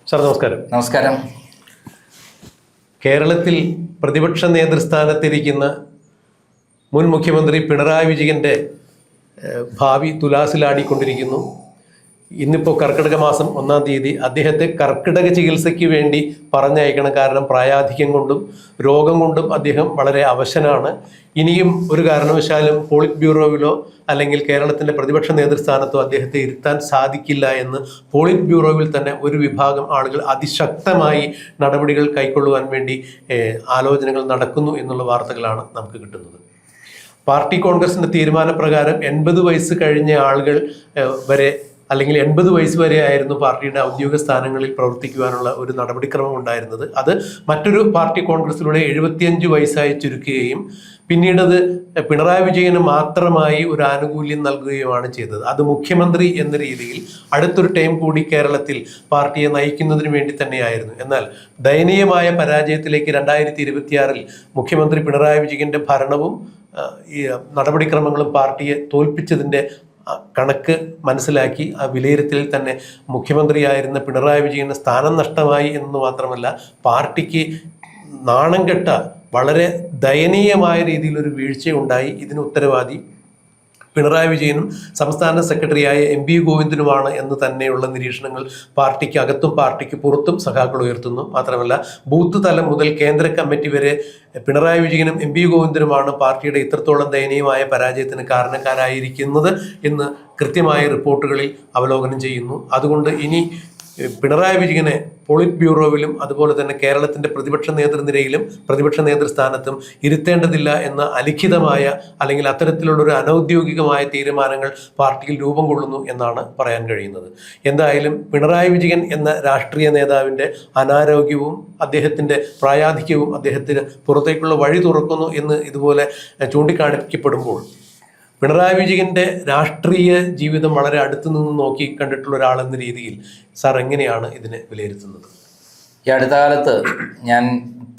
Sir നമസ്കാരം. നമസ്കാരം. കേരളത്തിൽ പ്രതിപക്ഷ നേതൃസ്ഥാനത്തിരിക്കുന്ന മുൻ മുഖ്യമന്ത്രി പിണറായി വിജയൻ്റെ ഭാവി തുലാസിലാടിക്കൊണ്ടിരിക്കുന്നു. ഇന്നിപ്പോൾ കർക്കിടക മാസം 1-ാം തീയതി അദ്ദേഹത്തെ കർക്കിടക ചികിത്സയ്ക്ക് വേണ്ടി പറഞ്ഞയക്കണം. കാരണം പ്രായാധിക്യം കൊണ്ടും രോഗം കൊണ്ടും അദ്ദേഹം വളരെ അവശനാണ്. ഇനിയും ഒരു കാരണവശാലും പോളിറ്റ് ബ്യൂറോയിലോ അല്ലെങ്കിൽ കേരളത്തിൻ്റെ പ്രതിപക്ഷ നേതൃസ്ഥാനത്തോ അദ്ദേഹത്തെ ഇരുത്താൻ സാധിക്കില്ല എന്ന് പോളിറ്റ് ബ്യൂറോയിൽ തന്നെ ഒരു വിഭാഗം ആളുകൾ അതിശക്തമായി നടപടികൾ കൈക്കൊള്ളുവാൻ വേണ്ടി ആലോചനകൾ നടക്കുന്നു എന്നുള്ള വാർത്തകളാണ് നമുക്ക് കിട്ടുന്നത്. പാർട്ടി കോൺഗ്രസിൻ്റെ തീരുമാനപ്രകാരം 80 വയസ്സ് കഴിഞ്ഞ ആളുകൾ വരെ അല്ലെങ്കിൽ 80 വയസ്സ് വരെ ആയിരുന്നു പാർട്ടിയുടെ ഔദ്യോഗിക സ്ഥാനങ്ങളിൽ പ്രവർത്തിക്കുവാനുള്ള ഒരു നടപടിക്രമം ഉണ്ടായിരുന്നത്. അത് മറ്റൊരു പാർട്ടി കോൺഗ്രസിലൂടെ 75 വയസ്സായി ചുരുക്കുകയും പിന്നീടത് പിണറായി വിജയന് മാത്രമായി ഒരു ആനുകൂല്യം നൽകുകയുമാണ് ചെയ്തത്. അത് മുഖ്യമന്ത്രി എന്ന രീതിയിൽ അടുത്തൊരു ടൈം കൂടി കേരളത്തിൽ പാർട്ടിയെ നയിക്കുന്നതിന് വേണ്ടി തന്നെയായിരുന്നു. എന്നാൽ ദയനീയമായ പരാജയത്തിലേക്ക് 2026 മുഖ്യമന്ത്രി പിണറായി വിജയന്റെ ഭരണവും ഈ നടപടിക്രമങ്ങളും പാർട്ടിയെ തോൽപ്പിച്ചതിൻ്റെ കണക്ക് മനസ്സിലാക്കി ആ വിലയിരുത്തലിൽ തന്നെ മുഖ്യമന്ത്രിയായിരുന്ന പിണറായി വിജയന് സ്ഥാനം നഷ്ടമായി എന്ന് മാത്രമല്ല പാർട്ടിക്ക് നാണം കെട്ട വളരെ ദയനീയമായ രീതിയിലൊരു വീഴ്ചയുണ്ടായി. ഇതിന് ഉത്തരവാദി പിണറായി വിജയനും സംസ്ഥാന സെക്രട്ടറിയായ MP ഗോവിന്ദനുമാണ് എന്ന് തന്നെയുള്ള നിരീക്ഷണങ്ങൾ പാർട്ടിക്ക് അകത്തും പാർട്ടിക്ക് പുറത്തും സഖാക്കൾ ഉയർത്തുന്നു. മാത്രമല്ല ബൂത്ത് തലം മുതൽ കേന്ദ്ര കമ്മിറ്റി വരെ പിണറായി വിജയനും MP ഗോവിന്ദനുമാണ് പാർട്ടിയുടെ ഇത്രത്തോളം ദയനീയമായ പരാജയത്തിന് കാരണക്കാരായിരിക്കുന്നത് എന്ന് കൃത്യമായ റിപ്പോർട്ടുകളിൽ അവലോകനം ചെയ്യുന്നു. അതുകൊണ്ട് ഇനി പിണറായി വിജയനെ പോളിറ്റ് ബ്യൂറോയിലും അതുപോലെ തന്നെ കേരളത്തിൻ്റെ പ്രതിപക്ഷ നേതൃനിരയിലും പ്രതിപക്ഷ നേതൃസ്ഥാനത്തും ഇരുത്തേണ്ടതില്ല എന്ന അലിഖിതമായ അല്ലെങ്കിൽ അത്തരത്തിലുള്ളൊരു അനൗദ്യോഗികമായ തീരുമാനങ്ങൾ പാർട്ടിയിൽ രൂപം കൊള്ളുന്നു എന്നാണ് പറയാൻ കഴിയുന്നത്. എന്തായാലും പിണറായി വിജയൻ എന്ന രാഷ്ട്രീയ നേതാവിൻ്റെ അനാരോഗ്യവും അദ്ദേഹത്തിൻ്റെ പ്രായാധിക്യവും അദ്ദേഹത്തിന് പുറത്തേക്കുള്ള വഴി തുറക്കുന്നു എന്ന് ഇതുപോലെ ചൂണ്ടിക്കാണിക്കപ്പെടുമ്പോൾ പിണറായി വിജയന്റെ രാഷ്ട്രീയ ജീവിതം വളരെ അടുത്തു നിന്ന് നോക്കി കണ്ടിട്ടുള്ള ഒരാളെന്ന രീതിയിൽ സാർ എങ്ങനെയാണ് ഇതിനെ വിലയിരുത്തുന്നത്? ഈ അടുത്ത കാലത്ത് ഞാൻ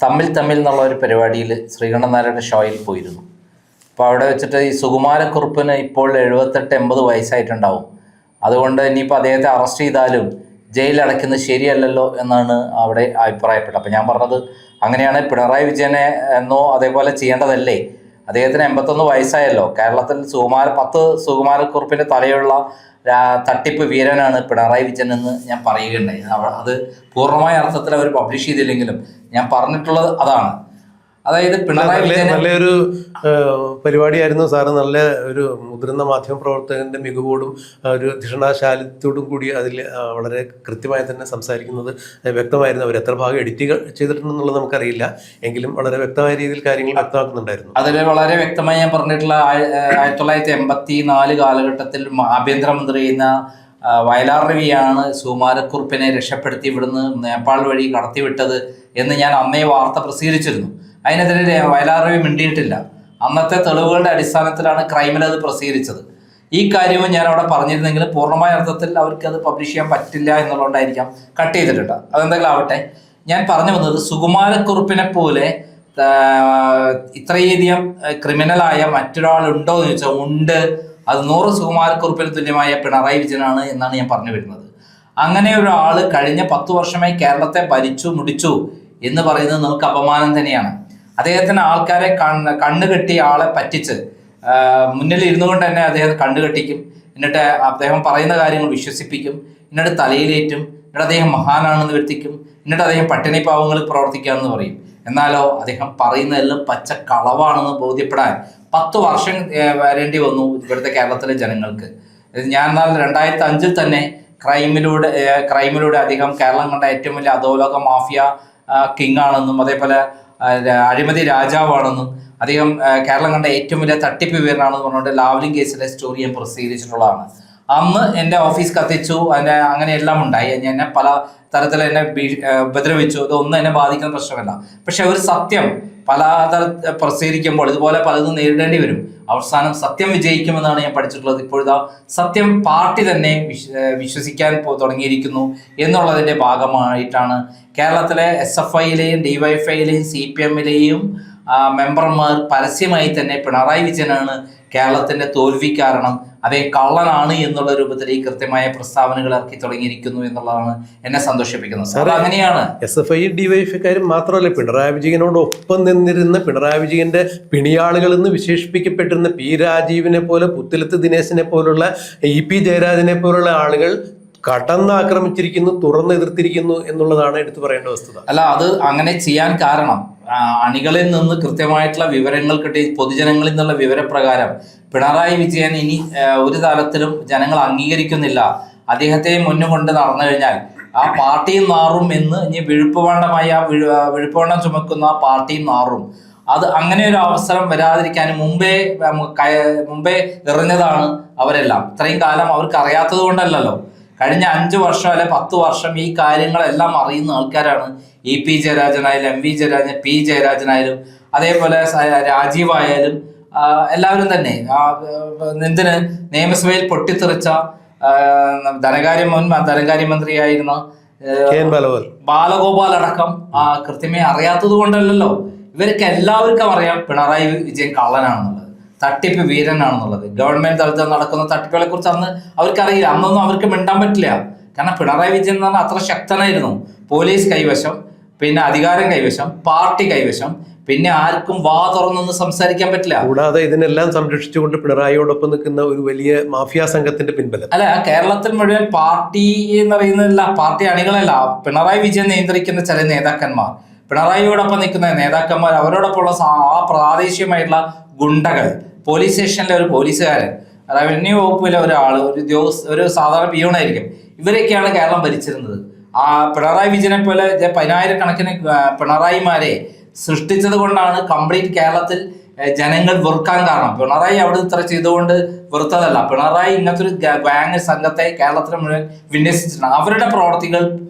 തമ്മിൽ എന്നുള്ള ഒരു പരിപാടിയിൽ ശ്രീകണ്ഠൻ നായരുടെ ഷോയിൽ പോയിരുന്നു. അപ്പോൾ അവിടെ വെച്ചിട്ട് ഈ സുകുമാരക്കുറുപ്പിന് ഇപ്പോൾ 78-80 വയസ്സായിട്ടുണ്ടാവും. അതുകൊണ്ട് ഇനിയിപ്പോൾ അദ്ദേഹത്തെ അറസ്റ്റ് ചെയ്താലും ജയിലടയ്ക്കുന്നത് ശരിയല്ലല്ലോ എന്നാണ് അവിടെ അഭിപ്രായപ്പെട്ടത്. അപ്പോൾ ഞാൻ പറഞ്ഞത് അങ്ങനെയാണ് പിണറായി വിജയനെ എന്നോ അതേപോലെ ചെയ്യേണ്ടതല്ലേ? അദ്ദേഹത്തിന് 81 വയസ്സായല്ലോ. കേരളത്തിൽ 10 സുകുമാരക്കുറുപ്പിൻ്റെ തലയുള്ള തട്ടിപ്പ് വീരനാണ് പിണറായി വിജയൻ എന്ന് ഞാൻ പറയുകയുണ്ടായി. അത് പൂർണ്ണമായ അർത്ഥത്തിൽ അവർ പബ്ലിഷ് ചെയ്തില്ലെങ്കിലും ഞാൻ പറഞ്ഞിട്ടുള്ളത് അതാണ്. അതായത് പിണറായി വിജയൻ നല്ലൊരു പരിപാടിയായിരുന്നു സാറ്. നല്ല ഒരു മുതിർന്ന മാധ്യമ പ്രവർത്തകന്റെ മികവോടും ഒരു ധിഷണാശാലിത്തോടും കൂടി അതിൽ വളരെ കൃത്യമായി തന്നെ സംസാരിക്കുന്നത് വ്യക്തമായിരുന്നു. അവർ എത്ര ഭാഗം എഡിറ്റ് ചെയ്തിട്ടുണ്ടെന്നുള്ളത് നമുക്കറിയില്ല, എങ്കിലും വളരെ വ്യക്തമായ രീതിയിൽ കാര്യങ്ങൾ വ്യക്തമാക്കുന്നുണ്ടായിരുന്നു. അതിൽ വളരെ വ്യക്തമായി ഞാൻ പറഞ്ഞിട്ടുള്ള 1984 കാലഘട്ടത്തിൽ ആഭ്യന്തരമന്ത്രി ചെയ്യുന്ന വയലാർ രവിയാണ് സുകുമാരക്കുറുപ്പിനെ രക്ഷപ്പെടുത്തി ഇവിടുന്ന് നേപ്പാൾ വഴി കടത്തിവിട്ടത് എന്ന് ഞാൻ അന്നേ വാർത്ത പ്രസിദ്ധീകരിച്ചിരുന്നു. അതിനെതിരെ വയലാർ രവി മിണ്ടിയിട്ടില്ല. അന്നത്തെ തെളിവുകളുടെ അടിസ്ഥാനത്തിലാണ് ക്രൈമിൽ അത് പ്രസിദ്ധീകരിച്ചത്. ഈ കാര്യവും ഞാൻ അവിടെ പറഞ്ഞിരുന്നെങ്കിൽ പൂർണ്ണമായ അർത്ഥത്തിൽ അവർക്ക് അത് പബ്ലിഷ് ചെയ്യാൻ പറ്റില്ല എന്നുള്ളതുകൊണ്ടായിരിക്കാം കട്ട് ചെയ്തിട്ടുണ്ട്. അതെന്തെങ്കിലും ആവട്ടെ, ഞാൻ പറഞ്ഞു വന്നത് സുകുമാരക്കുറുപ്പിനെ പോലെ ഇത്രയധികം ക്രിമിനലായ മറ്റൊരാളുണ്ടോ എന്ന് ചോദിച്ചാൽ ഉണ്ട്. അത് 100 സുകുമാരക്കുറുപ്പിന് തുല്യമായ പിണറായി വിജയനാണ് എന്നാണ് ഞാൻ പറഞ്ഞു വരുന്നത്. അങ്ങനെ ഒരാൾ കഴിഞ്ഞ 10 വർഷമായി കേരളത്തെ ഭരിച്ചു മുടിച്ചു എന്ന് പറയുന്നത് നമുക്ക് അപമാനം തന്നെയാണ്. അദ്ദേഹത്തിന് ആൾക്കാരെ കണ്ണുകെട്ടി ആളെ പറ്റിച്ച് മുന്നിൽ ഇരുന്നു കൊണ്ട് തന്നെ അദ്ദേഹം കണ്ണുകെട്ടിക്കും. എന്നിട്ട് അദ്ദേഹം പറയുന്ന കാര്യങ്ങൾ വിശ്വസിപ്പിക്കും. എന്നിട്ട് തലയിലേറ്റും. എന്നിട്ട് അദ്ദേഹം മഹാനാണെന്ന് വരുത്തിക്കും. എന്നിട്ട് അദ്ദേഹം പട്ടിണി പാവങ്ങളിൽ പ്രവർത്തിക്കാമെന്ന് പറയും. എന്നാലോ അദ്ദേഹം പറയുന്നതെല്ലാം പച്ച കളവാണെന്ന് ബോധ്യപ്പെടാൻ 10 വർഷം വരേണ്ടി വന്നു ഇവിടുത്തെ കേരളത്തിലെ ജനങ്ങൾക്ക്. ഞാൻ 2005 തന്നെ ക്രൈമിലൂടെ അദ്ദേഹം കേരളം കണ്ട ഏറ്റവും വലിയ അധോലോക മാഫിയ കിങ് ആണെന്നും അതേപോലെ അഴിമതി രാജാവാണെന്നും അദ്ദേഹം കേരളം കണ്ട ഏറ്റവും വലിയ തട്ടിപ്പ് വീരനാണെന്ന് പറഞ്ഞുകൊണ്ട് ലാവ്ലിൻ കേസിലെ സ്റ്റോറി ഞാൻ പ്രസിദ്ധീകരിച്ചിട്ടുള്ളതാണ്. അന്ന് എൻ്റെ ഓഫീസ് കത്തിച്ചു, അങ്ങനെയെല്ലാം ഉണ്ടായി. എന്നെ പല തരത്തിൽ എന്നെ ഉപദ്രവിച്ചു. ഇതൊന്നും എന്നെ ബാധിക്കുന്ന പ്രശ്നമല്ല. പക്ഷെ ഒരു സത്യം പല പ്രസിദ്ധീകരിക്കുമ്പോൾ ഇതുപോലെ പലതും നേരിടേണ്ടി വരും. അവസാനം സത്യം വിജയിക്കുമെന്നാണ് ഞാൻ പഠിച്ചിട്ടുള്ളത്. ഇപ്പോഴത്തെ സത്യം പാർട്ടി തന്നെ വിശ്വസിക്കാൻ തുടങ്ങിയിരിക്കുന്നു എന്നുള്ളതിൻ്റെ ഭാഗമായിട്ടാണ് കേരളത്തിലെ SFIയിലെയും DYFIയിലെയും CPMലെയും മെമ്പർമാർ പരസ്യമായി തന്നെ പിണറായി വിജയനാണ് കേരളത്തിൻ്റെ തോൽവി കാരണം, അതേ കള്ളനാണ് എന്നുള്ള രൂപത്തിലേക്ക് കൃത്യമായ പ്രസ്താവനകൾ ഇറക്കി തുടങ്ങിയിരിക്കുന്നു എന്നുള്ളതാണ് എന്നെ സന്തോഷിപ്പിക്കുന്നത്. അത് അങ്ങനെയാണ്. SFI ഡിവൈഎഫ്ഐക്കാരും മാത്രമല്ല, പിണറായി വിജയനോടൊപ്പം നിന്നിരുന്ന പിണറായി വിജയന്റെ പിണിയാളുകൾ എന്ന് വിശേഷിപ്പിക്കപ്പെട്ടിരുന്ന P രാജീവിനെ പോലെ, പുത്തലത്ത് ദിനേശിനെ പോലുള്ള, EP ജയരാജനെ പോലുള്ള ആളുകൾ കടന്നാക്രമിച്ചിരിക്കുന്നു, തുറന്നെതിർത്തിരിക്കുന്നു എന്നുള്ളതാണ് എടുത്തു പറയേണ്ട വസ്തുത. അല്ല, അത് അങ്ങനെ ചെയ്യാൻ കാരണം അണികളിൽ നിന്ന് കൃത്യമായിട്ടുള്ള വിവരങ്ങൾ കിട്ടി. പൊതുജനങ്ങളിൽ നിന്നുള്ള വിവരപ്രകാരം പിണറായി വിജയൻ ഇനി ഒരു തലത്തിലും ജനങ്ങൾ അംഗീകരിക്കുന്നില്ല. അദ്ദേഹത്തെ മുന്നുകൊണ്ട് നടന്നു കഴിഞ്ഞാൽ ആ പാർട്ടിയും നാറും എന്ന് ഇനി വിഴുപ്പുവണ്ണമായി ആ വിഴുപ്പുവണ്ണം ചുമക്കുന്ന ആ പാർട്ടിയും നാറും. അത് അങ്ങനെ ഒരു അവസരം വരാതിരിക്കാൻ മുമ്പേ എറിഞ്ഞതാണ് അവരെല്ലാം. ഇത്രയും കാലം അവർക്ക് അറിയാത്തത് കൊണ്ടല്ലല്ലോ. കഴിഞ്ഞ 5 വർഷം അല്ലെ 10 വർഷം ഈ കാര്യങ്ങളെല്ലാം അറിയുന്ന ആൾക്കാരാണ് EP ജയരാജനായാലും, MV ജയരാജൻ, P ജയരാജനായാലും, അതേപോലെ രാജീവായാലും എല്ലാവരും തന്നെ. എന്തിന് നിയമസഭയിൽ പൊട്ടിത്തെറിച്ച മുൻ ധനകാര്യമന്ത്രിയായിരുന്ന ബാലഗോപാൽ അടക്കം കൃത്യമായി അറിയാത്തത് കൊണ്ടല്ലല്ലോ. ഇവർക്ക് എല്ലാവർക്കും അറിയാം പിണറായി വിജയൻ കള്ളനാണെന്നുള്ളത്, തട്ടിപ്പ് വീരനാണെന്നുള്ളത്. ഗവൺമെന്റ് തലത്തിൽ നടക്കുന്ന തട്ടിപ്പുകളെ കുറിച്ച് അന്ന് അവർക്കറിയില്ല. അന്നൊന്നും അവർക്ക് മിണ്ടാൻ പറ്റില്ല. കാരണം പിണറായി വിജയൻ എന്ന് പറഞ്ഞാൽ അത്ര ശക്തനായിരുന്നു. പോലീസ് കൈവശം, പിന്നെ അധികാരം കൈവശം, പാർട്ടി കൈവശം, പിന്നെ ആർക്കും വാ തുറന്നൊന്നും സംസാരിക്കാൻ പറ്റില്ല. കൂടാതെ ഇതിനെല്ലാം സംരക്ഷിച്ചുകൊണ്ട് പിണറായിയോടൊപ്പം നിൽക്കുന്ന ഒരു വലിയ മാഫിയ സംഘത്തിന്റെ പിൻബലം. അല്ല, കേരളത്തിൽ മുഴുവൻ പാർട്ടി എന്ന് പറയുന്നില്ല, പാർട്ടി അണികളല്ല, പിണറായി വിജയൻ നിയന്ത്രിക്കുന്ന ചില നേതാക്കന്മാർ, പിണറായിയോടൊപ്പം നിൽക്കുന്ന നേതാക്കന്മാർ, അവരോടൊപ്പമുള്ള ആ പ്രാദേശികമായിട്ടുള്ള ഗുണ്ടകൾ, പോലീസ് സ്റ്റേഷനിലെ ഒരു പോലീസുകാരൻ, റവന്യൂ വകുപ്പിലെ ഒരാള്, ഒരു സാധാരണ പിയൂണായിരിക്കും. ഇവരൊക്കെയാണ് കേരളം ഭരിച്ചിരുന്നത്. ആ പിണറായി വിജയനെ പോലെ 10,000-കണക്കിന് പിണറായിമാരെ സൃഷ്ടിച്ചത് കൊണ്ടാണ് കംപ്ലീറ്റ് കേരളത്തിൽ ജനങ്ങൾ വെറുക്കാൻ കാരണം. പിണറായി അവിടെ ഇത്ര ചെയ്തുകൊണ്ട് വെറുത്തതല്ല. പിണറായി ഇങ്ങനത്തെ ഒരു ഗാങ് സംഘത്തെ കേരളത്തിന് മുഴുവൻ വിന്യസിച്ചിട്ടുണ്ട്. അവരുടെ പ്രവർത്തികൾ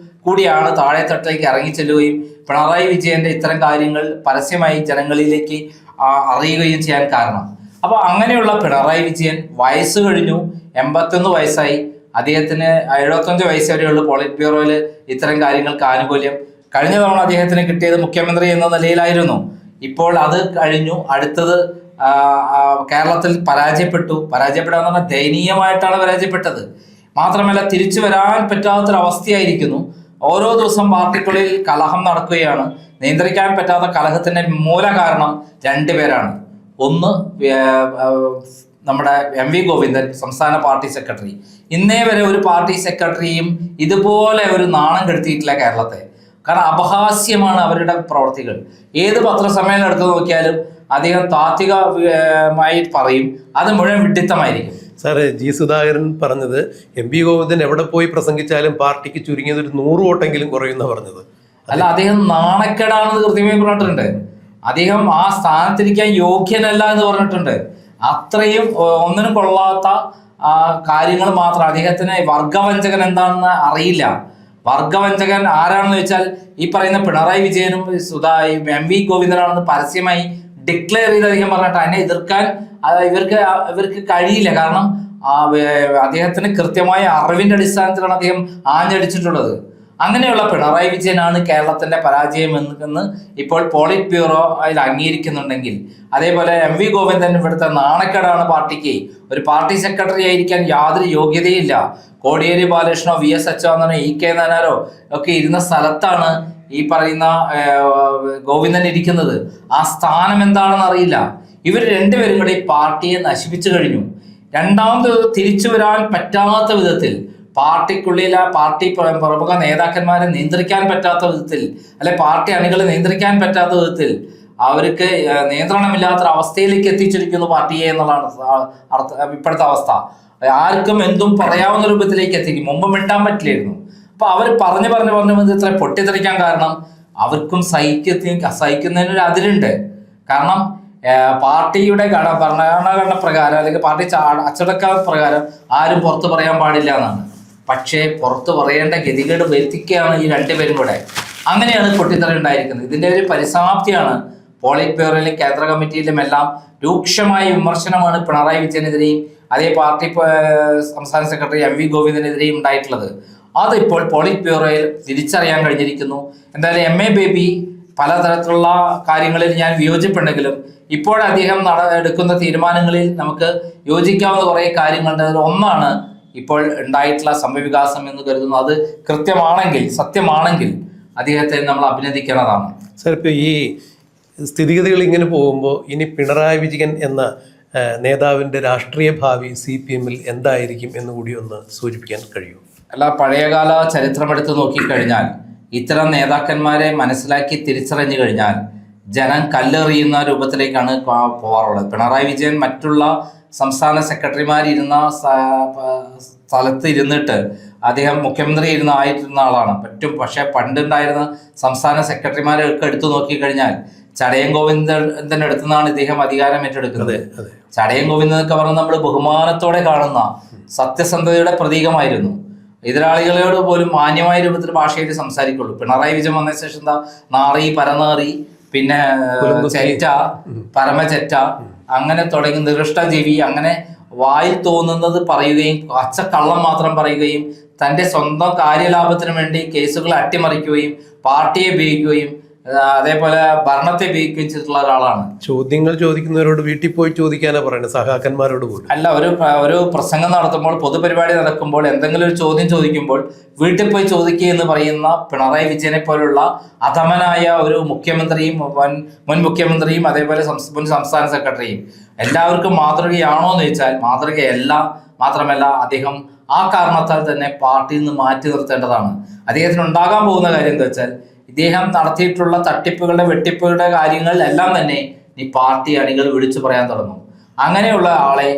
കൂടിയാണ് താഴെത്തട്ടിലേക്ക് ഇറങ്ങി ചെല്ലുകയും പിണറായി വിജയന്റെ ഇത്തരം കാര്യങ്ങൾ പരസ്യമായി ജനങ്ങളിലേക്ക് അറിയുകയും ചെയ്യാൻ കാരണം. അപ്പൊ അങ്ങനെയുള്ള പിണറായി വിജയൻ വയസ്സ് കഴിഞ്ഞു, 81 വയസ്സായി. അദ്ദേഹത്തിന് 75 വയസ്സ് വരെയുള്ള പോളിറ്റ് ബ്യൂറോയിൽ ഇത്തരം കാര്യങ്ങൾക്ക് ആനുകൂല്യം. കഴിഞ്ഞ തവണ അദ്ദേഹത്തിന് കിട്ടിയത് മുഖ്യമന്ത്രി എന്ന നിലയിലായിരുന്നു. ഇപ്പോൾ അത് കഴിഞ്ഞു. അടുത്തത് കേരളത്തിൽ പരാജയപ്പെടാന്ന് പറഞ്ഞാൽ ദയനീയമായിട്ടാണ് പരാജയപ്പെട്ടത്. മാത്രമല്ല തിരിച്ചു വരാൻ പറ്റാത്തൊരവസ്ഥയായിരിക്കുന്നു. ഓരോ ദിവസം പാർട്ടിക്കുള്ളിൽ കലഹം നടക്കുകയാണ്. നിയന്ത്രിക്കാൻ പറ്റാത്ത കലഹത്തിന്റെ മൂല കാരണം 2 പേരാണ്. ഒന്ന് നമ്മുടെ MV ഗോവിന്ദൻ, സംസ്ഥാന പാർട്ടി സെക്രട്ടറി. ഇന്നേ വരെ ഒരു പാർട്ടി സെക്രട്ടറിയും ഇതുപോലെ ഒരു നാണം കെടുത്തിയിട്ടില്ല കേരളത്തെ. കാരണം അപഹാസ്യമാണ് അവരുടെ പ്രവർത്തികൾ. ഏത് പത്രസമ്മേളനം എടുത്തു നോക്കിയാലും അദ്ദേഹം താത്വികമായി പറയും, അത് മുഴുവൻ വിഡ്ഢിത്തമായിരിക്കും. സാറേ, G. സുധാകരൻ പറഞ്ഞത് MV ഗോവിന്ദൻ എവിടെ പോയി പ്രസംഗിച്ചാലും പാർട്ടിക്ക് ചുരുങ്ങിയത് ഒരു 100 വോട്ടെങ്കിലും കുറയുന്ന പറഞ്ഞത്. അല്ല, അദ്ദേഹം നാണക്കേടാണെന്ന് കൃത്യമായി പറഞ്ഞിട്ടുണ്ട്. അദ്ദേഹം ആ സ്ഥാനത്തിരിക്കാൻ യോഗ്യനല്ല എന്ന് പറഞ്ഞിട്ടുണ്ട്. അത്രയും ഒന്നിനും കൊള്ളാത്ത കാര്യങ്ങൾ മാത്രം. അദ്ദേഹത്തിന് വർഗവഞ്ചകൻ എന്താണെന്ന് അറിയില്ല. വർഗവഞ്ചകൻ ആരാണെന്ന് വെച്ചാൽ ഈ പറയുന്ന പിണറായി വിജയനും MV ഗോവിന്ദനാണെന്ന് പരസ്യമായി ഡിക്ലെയർ ചെയ്ത് അദ്ദേഹം പറഞ്ഞിട്ട് അതിനെ എതിർക്കാൻ ഇവർക്ക് കഴിയില്ല. കാരണം അദ്ദേഹത്തിന് കൃത്യമായ അറിവിന്റെ അടിസ്ഥാനത്തിലാണ് അദ്ദേഹം ആഞ്ഞടിച്ചിട്ടുള്ളത്. അങ്ങനെയുള്ള പിണറായി വിജയനാണ് കേരളത്തിന്റെ പരാജയം എന്ന് ഇപ്പോൾ പോളിറ്റ് ബ്യൂറോ അതിൽ അംഗീകരിക്കുന്നുണ്ടെങ്കിൽ, അതേപോലെ MV ഗോവിന്ദൻ ഇവിടുത്തെ നാണക്കേടാണ് പാർട്ടിക്ക്. ഒരു പാർട്ടി സെക്രട്ടറി ആയിരിക്കാൻ യാതൊരു യോഗ്യതയില്ല. കോടിയേരി ബാലകൃഷ്ണനോ VS അച്യുതാനന്ദനോ EK നായനാരോ ഒക്കെ ഇരുന്ന സ്ഥലത്താണ് ഈ പറയുന്ന ഗോവിന്ദൻ ഇരിക്കുന്നത്. ആ സ്ഥാനം എന്താണെന്ന് അറിയില്ല. ഇവർ 2 പേരും കൂടി പാർട്ടിയെ നശിപ്പിച്ചു കഴിഞ്ഞു. രണ്ടാമത് തിരിച്ചു വരാൻ പറ്റാത്ത വിധത്തിൽ പാർട്ടിക്കുള്ളിലെ പാർട്ടി പ്രമുഖ നേതാക്കന്മാരെ നിയന്ത്രിക്കാൻ പറ്റാത്ത വിധത്തിൽ, അല്ലെ പാർട്ടി അണികളെ നിയന്ത്രിക്കാൻ പറ്റാത്ത വിധത്തിൽ അവർക്ക് നിയന്ത്രണമില്ലാത്ത അവസ്ഥയിലേക്ക് എത്തിച്ചിരിക്കുന്നു പാർട്ടിയെ എന്നുള്ളതാണ് ഇപ്പോഴത്തെ അവസ്ഥ. ആർക്കും എന്തും പറയാവുന്ന രൂപത്തിലേക്ക് എത്തിക്കും. മുമ്പ് മിണ്ടാൻ പറ്റില്ലായിരുന്നു. അപ്പൊ അവർ പറഞ്ഞു ഇത്ര പൊട്ടിത്തെറിക്കാൻ കാരണം അവർക്കും സഹിക്കുന്നതിനൊരു അതിരുണ്ട്. കാരണം പാർട്ടിയുടെ ഭരണഘടന പ്രകാരം അല്ലെങ്കിൽ പാർട്ടി അച്ചടക്ക പ്രകാരം ആരും പുറത്ത് പറയാൻ പാടില്ല എന്നാണ്. പക്ഷേ പുറത്ത് പറയേണ്ട ഗതികേട് വരുത്തിക്കുകയാണ് ഈ 2 പേരും കൂടെ. അങ്ങനെയാണ് പൊട്ടിത്തെറി ഉണ്ടായിരിക്കുന്നത്. ഇതിന്റെ ഒരു പരിസമാപ്തിയാണ് പോളിറ്റ് ബ്യൂറോയിലും കേന്ദ്ര കമ്മിറ്റിയിലും എല്ലാം രൂക്ഷമായ വിമർശനമാണ് പിണറായി വിജയനെതിരെയും അതേ പാർട്ടി സംസ്ഥാന സെക്രട്ടറി MV ഗോവിന്ദനെതിരെയും ഉണ്ടായിട്ടുള്ളത്. അതിപ്പോൾ പോളിറ്റ് ബ്യൂറോയിൽ തിരിച്ചറിയാൻ കഴിഞ്ഞിരിക്കുന്നു. എന്തായാലും MA ബേബി പലതരത്തിലുള്ള കാര്യങ്ങളിൽ ഞാൻ വിയോജിപ്പുണ്ടെങ്കിലും ഇപ്പോൾ അദ്ദേഹം എടുക്കുന്ന തീരുമാനങ്ങളിൽ നമുക്ക് യോജിക്കാവുന്ന കുറേ കാര്യങ്ങളുണ്ട്. അതിൽ ഒന്നാണ് ഇപ്പോൾ ഉണ്ടായിട്ടുള്ള സംഭവവികാസം എന്ന് കരുതുന്നു. അത് കൃത്യമാണെങ്കിൽ, സത്യമാണെങ്കിൽ അദ്ദേഹത്തെ നമ്മൾ അഭിനന്ദിക്കേണ്ടതാണ്. സാർ, ഇപ്പോൾ ഈ സ്ഥിതിഗതികൾ ഇങ്ങനെ പോകുമ്പോൾ ഇനി പിണറായി വിജയൻ എന്ന നേതാവിൻ്റെ രാഷ്ട്രീയ ഭാവി CPM-ൽ എന്തായിരിക്കും എന്നുകൂടി ഒന്ന് സൂചിപ്പിക്കാൻ കഴിയും? അല്ല, പഴയകാല ചരിത്രമെടുത്ത് നോക്കിക്കഴിഞ്ഞാൽ ഇത്തരം നേതാക്കന്മാരെ മനസ്സിലാക്കി തിരിച്ചറിഞ്ഞു കഴിഞ്ഞാൽ ജനം കല്ലെറിയുന്ന രൂപത്തിലേക്കാണ് പോകാറുള്ളത്. പിണറായി വിജയൻ മറ്റുള്ള സംസ്ഥാന സെക്രട്ടറിമാരിരുന്ന സ്ഥലത്ത് ഇരുന്നിട്ട് അദ്ദേഹം മുഖ്യമന്ത്രി ആയിരുന്ന ആളാണ്. പക്ഷേ പണ്ടുണ്ടായിരുന്ന സംസ്ഥാന സെക്രട്ടറിമാരൊക്കെ എടുത്തു നോക്കിക്കഴിഞ്ഞാൽ ചടയം ഗോവിന്ദന്റെ അടുത്തു നിന്നാണ് ഇദ്ദേഹം അധികാരം ഏറ്റെടുക്കുന്നത്. ചടയം ഗോവിന്ദൻ എന്നൊക്കെ പറഞ്ഞാൽ നമ്മൾ ബഹുമാനത്തോടെ കാണുന്ന സത്യസന്ധതയുടെ പ്രതീകമായിരുന്നു. എതിരാളികളോട് പോലും മാന്യമായ രൂപത്തിൽ ഭാഷയിൽ സംസാരിക്കുള്ളൂ. പിണറായി വിജയൻ വന്ന ശേഷം എന്താ നാറി, പരനാറി, പിന്നെ ചെറ്റ, പരമചെറ്റ, അങ്ങനെ തുടങ്ങി നികൃഷ്ടജീവി, അങ്ങനെ വായിൽ തോന്നുന്നത് പറയുകയും അച്ചക്കള്ളം മാത്രം പറയുകയും തൻ്റെ സ്വന്തം കാര്യലാഭത്തിന് വേണ്ടി കേസുകൾ അട്ടിമറിക്കുകയും പാർട്ടിയെ ഉപയോഗിക്കുകയും അതേപോലെ ഭരണത്തെ ഉപയോഗിക്കുകയും ചെയ്തിട്ടുള്ള ഒരാളാണ്. ചോദ്യങ്ങൾ ചോദിക്കുന്നവരോട് വീട്ടിൽ പോയി ചോദിക്കാനാ പറയുന്നത്, സഹാക്കന്മാരോട് പോലും അല്ല. ഒരു പ്രസംഗം നടത്തുമ്പോൾ, പൊതുപരിപാടി നടക്കുമ്പോൾ, എന്തെങ്കിലും ഒരു ചോദ്യം ചോദിക്കുമ്പോൾ വീട്ടിൽ പോയി ചോദിക്കുക എന്ന് പറയുന്ന പിണറായി വിജയനെ പോലുള്ള അധമനായ ഒരു മുഖ്യമന്ത്രിയും മുൻ മുഖ്യമന്ത്രിയും അതേപോലെ മുൻ സംസ്ഥാന സെക്രട്ടറിയും എല്ലാവർക്കും മാതൃകയാണോ എന്ന് ചോദിച്ചാൽ മാതൃകയല്ല. മാത്രമല്ല, അദ്ദേഹം ആ കാരണത്താൽ തന്നെ പാർട്ടിയിൽ നിന്ന് മാറ്റി നിർത്തേണ്ടതാണ്. അദ്ദേഹത്തിന് ഉണ്ടാകാൻ പോകുന്ന കാര്യം എന്താ വെച്ചാൽ ഇദ്ദേഹം നടത്തിയിട്ടുള്ള തട്ടിപ്പുകളുടെ വെട്ടിപ്പുകളുടെ കാര്യങ്ങൾ എല്ലാം തന്നെ ഈ പാർട്ടി അണികൾ വിളിച്ചു പറയാൻ തുടങ്ങും. അങ്ങനെയുള്ള ആളെ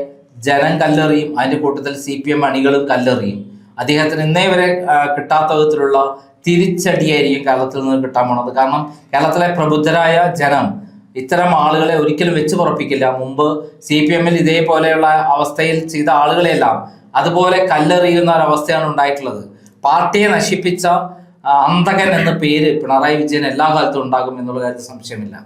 ജനം കല്ലെറിയും. അതിൻ്റെ കൂട്ടത്തിൽ CPM അണികളും കല്ലെറിയും. അദ്ദേഹത്തിന് ഇന്നേ വരെ കിട്ടാത്ത വിധത്തിലുള്ള തിരിച്ചടിയായിരിക്കും കേരളത്തിൽ നിന്ന് കിട്ടാൻ പോണത്. കാരണം കേരളത്തിലെ പ്രബുദ്ധരായ ജനം ഇത്തരം ആളുകളെ ഒരിക്കലും വെച്ച് പുറപ്പിക്കില്ല. മുമ്പ് CPM-ൽ ഇതേപോലെയുള്ള അവസ്ഥയിൽ ചെയ്ത ആളുകളെല്ലാം അതുപോലെ കല്ലെറിയുന്ന ഒരവസ്ഥയാണ് ഉണ്ടായിട്ടുള്ളത്. പാർട്ടിയെ നശിപ്പിച്ച അന്തകൻ എന്ന പേര് പിണറായി വിജയൻ എല്ലാ കാലത്തും ഉണ്ടാകും എന്നുള്ള കാര്യത്തിൽ സംശയമില്ല.